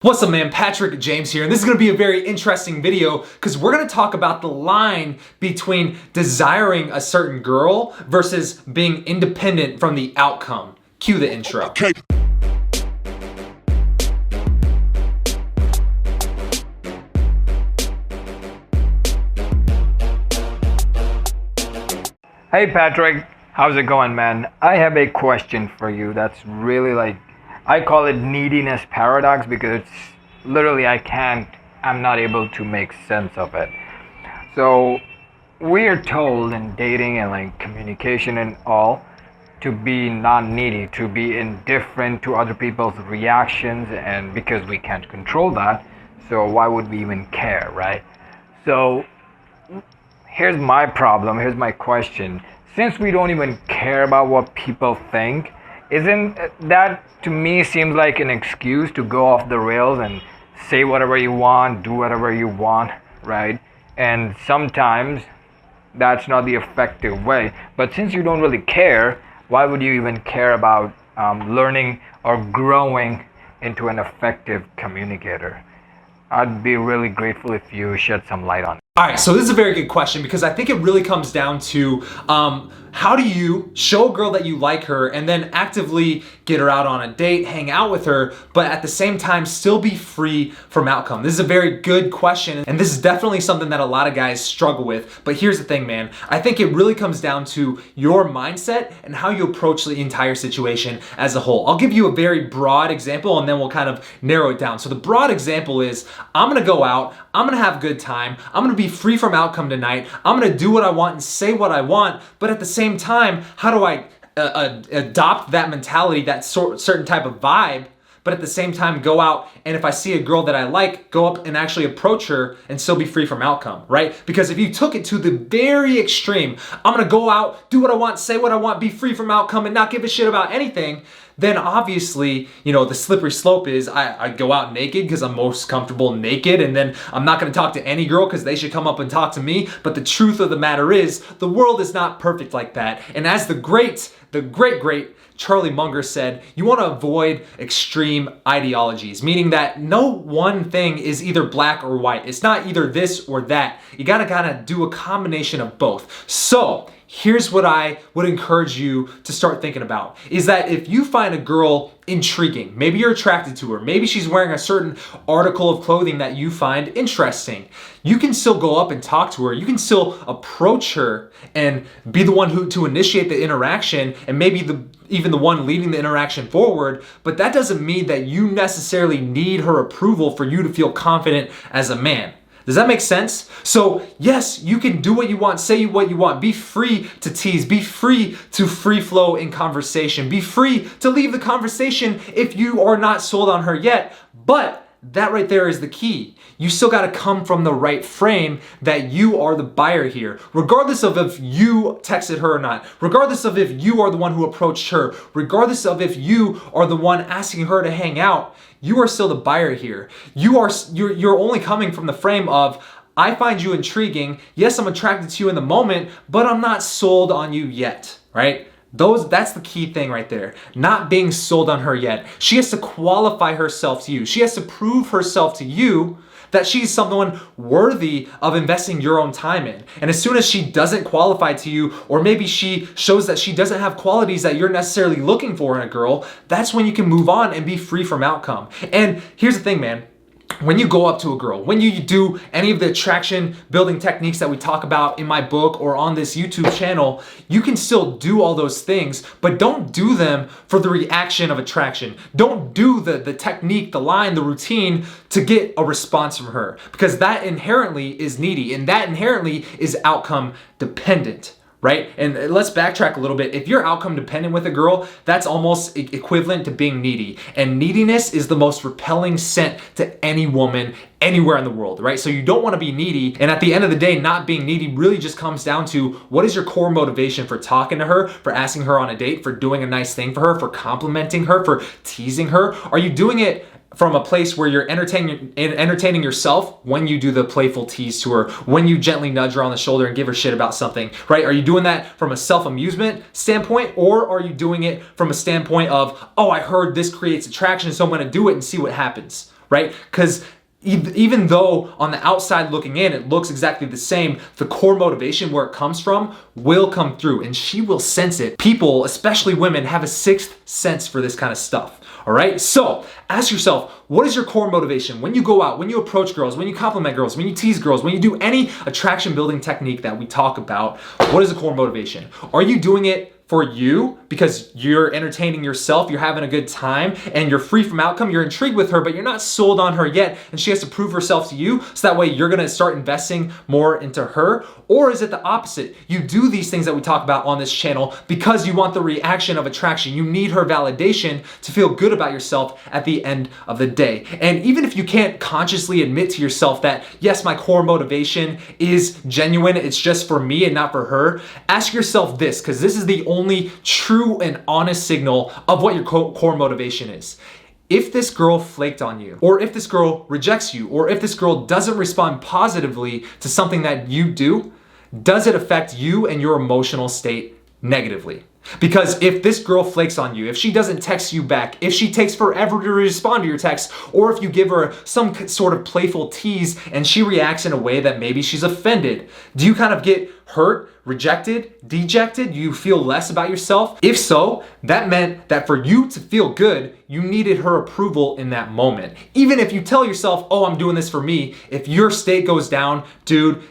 What's up, man? Patrick James here, and this is going to be a very interesting video because we're going to talk about the line between desiring a certain girl versus being independent from the outcome. Cue the intro. Okay. Hey Patrick, how's it going, man? I have a question for you that's really I call it neediness paradox because it's literally I'm not able to make sense of it. So we are told in dating and communication and all to be non-needy, to be indifferent to other people's reactions, and because we can't control that, so why would we even care, right? So here's my problem, here's my question. Since we don't even care about what people think, isn't that, to me, seems like an excuse to go off the rails and say whatever you want, do whatever you want, right? And sometimes that's not the effective way. But since you don't really care, why would you even care about learning or growing into an effective communicator? I'd be really grateful if you shed some light on it. All right, so this is a very good question because I think it really comes down to how do you show a girl that you like her and then actively get her out on a date, hang out with her, but at the same time still be free from outcome? This is a very good question, and this is definitely something that a lot of guys struggle with. But here's the thing, man. I think it really comes down to your mindset and how you approach the entire situation as a whole. I'll give you a very broad example and then we'll kind of narrow it down. So the broad example is, I'm gonna go out, I'm gonna have a good time, I'm gonna be free from outcome tonight, I'm gonna do what I want and say what I want, but at the same time, how do I adopt that mentality, that certain type of vibe, but at the same time go out and if I see a girl that I like, go up and actually approach her and still be free from outcome, right? Because if you took it to the very extreme, I'm gonna go out, do what I want, say what I want, be free from outcome and not give a shit about anything, then obviously, the slippery slope is I go out naked because I'm most comfortable naked, and then I'm not gonna talk to any girl because they should come up and talk to me. But the truth of the matter is, the world is not perfect like that. And as the great Charlie Munger said, you want to avoid extreme ideologies, meaning that no one thing is either black or white. It's not either this or that. You gotta kind of do a combination of both. So here's what I would encourage you to start thinking about, is that if you find a girl intriguing, maybe you're attracted to her, maybe she's wearing a certain article of clothing that you find interesting, you can still go up and talk to her. You can still approach her and be the one to initiate the interaction, and maybe even the one leading the interaction forward. But that doesn't mean that you necessarily need her approval for you to feel confident as a man. Does that make sense? So yes, you can do what you want, say what you want, be free to tease, be free to free flow in conversation, be free to leave the conversation if you are not sold on her yet. But that right there is the key. You still got to come from the right frame that you are the buyer here. Regardless of if you texted her or not, regardless of if you are the one who approached her, regardless of if you are the one asking her to hang out, you are still the buyer here. You're only coming from the frame of, I find you intriguing. Yes, I'm attracted to you in the moment, but I'm not sold on you yet, right? That's the key thing right there. Not being sold on her yet. She has to qualify herself to you. She has to prove herself to you that she's someone worthy of investing your own time in. And as soon as she doesn't qualify to you, or maybe she shows that she doesn't have qualities that you're necessarily looking for in a girl, that's when you can move on and be free from outcome. And here's the thing, man. When you go up to a girl, when you do any of the attraction building techniques that we talk about in my book or on this YouTube channel, you can still do all those things, but don't do them for the reaction of attraction. Don't do the technique, the line, the routine to get a response from her, because that inherently is needy and that inherently is outcome dependent. Right? And let's backtrack a little bit. If you're outcome dependent with a girl, that's almost equivalent to being needy. And neediness is the most repelling scent to any woman anywhere in the world, right? So you don't want to be needy. And at the end of the day, not being needy really just comes down to, what is your core motivation for talking to her, for asking her on a date, for doing a nice thing for her, for complimenting her, for teasing her? Are you doing it from a place where you're entertaining yourself when you do the playful tease to her, when you gently nudge her on the shoulder and give her shit about something, right? Are you doing that from a self-amusement standpoint, or are you doing it from a standpoint of, oh, I heard this creates attraction, so I'm gonna do it and see what happens, right? Because even though on the outside looking in, it looks exactly the same, the core motivation where it comes from will come through and she will sense it. People, especially women, have a sixth sense for this kind of stuff. All right, so ask yourself, what is your core motivation? When you go out, when you approach girls, when you compliment girls, when you tease girls, when you do any attraction building technique that we talk about, what is the core motivation? Are you doing it for you because you're entertaining yourself, you're having a good time, and you're free from outcome, you're intrigued with her, but you're not sold on her yet, and she has to prove herself to you, so that way you're gonna start investing more into her? Or is it the opposite? You do these things that we talk about on this channel because you want the reaction of attraction. You need her validation to feel good about yourself at the end of the day. And even if you can't consciously admit to yourself that, yes, my core motivation is genuine, it's just for me and not for her, ask yourself this, because this is the only true and honest signal of what your core motivation is. If this girl flaked on you, or if this girl rejects you, or if this girl doesn't respond positively to something that you do, does it affect you and your emotional state negatively? Because if this girl flakes on you, if she doesn't text you back, if she takes forever to respond to your text, or if you give her some sort of playful tease and she reacts in a way that maybe she's offended, do you kind of get hurt, rejected, dejected? Do you feel less about yourself? If so, that meant that for you to feel good, you needed her approval in that moment. Even if you tell yourself, oh, I'm doing this for me, if your state goes down, dude,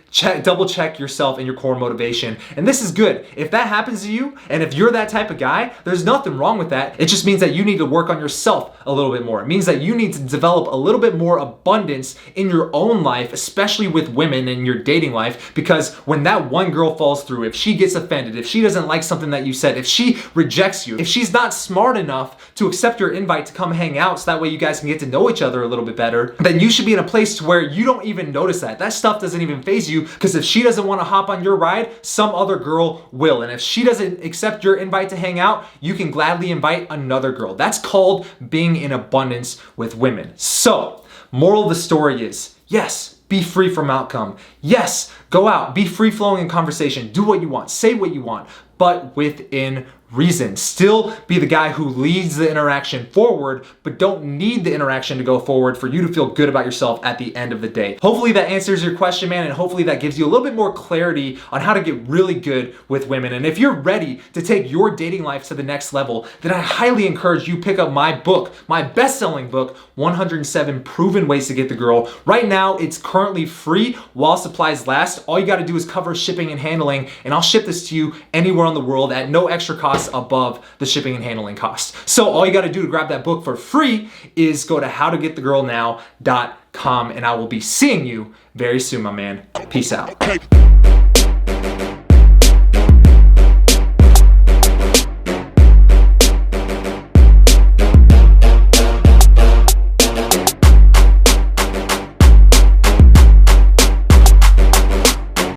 double check yourself and your core motivation. And this is good. If that happens to you, and if you're that type of guy, there's nothing wrong with that. It just means that you need to work on yourself a little bit more. It means that you need to develop a little bit more abundance in your own life, especially with women in your dating life, because when that one girl falls through, if she gets offended, if she doesn't like something that you said, if she rejects you, if she's not smart enough to accept your invite to come hang out so that way you guys can get to know each other a little bit better, then you should be in a place to where you don't even notice that. That stuff doesn't even faze you, because if she doesn't want to hop on your ride, some other girl will. And if she doesn't accept your invite to hang out, you can gladly invite another girl. That's called being in abundance with women. So, moral of the story is, yes, be free from outcome. Yes, go out, be free flowing in conversation, do what you want, say what you want, but within reason. Still be the guy who leads the interaction forward, but don't need the interaction to go forward for you to feel good about yourself at the end of the day. Hopefully that answers your question, man, and hopefully that gives you a little bit more clarity on how to get really good with women. And if you're ready to take your dating life to the next level, then I highly encourage you pick up my book, my best-selling book, 107 Proven Ways to Get the Girl. Right now, it's currently free while supplies last. All you gotta do is cover shipping and handling, and I'll ship this to you anywhere in the world at no extra cost above the shipping and handling cost. So all you got to do to grab that book for free is go to howtogetthegirlnow.com, and I will be seeing you very soon, my man. Peace out.